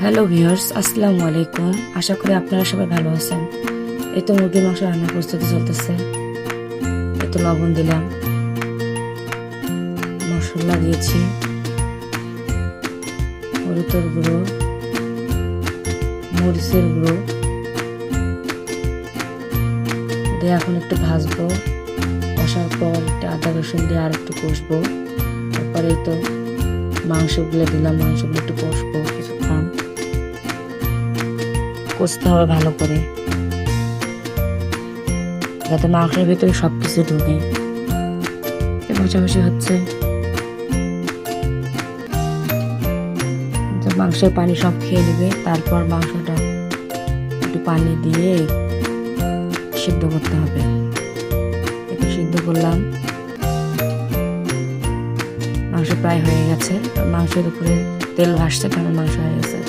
Hello viewers, আসসালামু আলাইকুম। আশা করি আপনারা সবাই ভালো আছেন। এই তো মুরগির মাংস রান্নার প্রস্তুতি চলতেছে। এই তো লবণ দিলাম, মশলা দিয়েছি, হলুদের গুঁড়ো, মরিচের গুঁড়ো দিয়ে এখন একটু ভাজবো। কষার পর একটু আদা রসুন দিয়ে আর একটু কষবো। তারপরে এই তো মাংসগুলো দিলাম, মাংসগুলো একটু কষবো কিছুক্ষণ। কষতে হবে ভালো করে, যাতে মাংসের ভিতরে সবকিছু ঢুকে। কষাকষি হচ্ছে, মাংসের পানি সব খেয়ে নেবে। তারপর মাংসটা একটু পানি দিয়ে সিদ্ধ করতে হবে। একটু সিদ্ধ করলাম, মাংস প্রায় হয়ে গেছে। মাংসের উপরে তেল ভাসছে, কারণ মাংস হয়ে গেছে।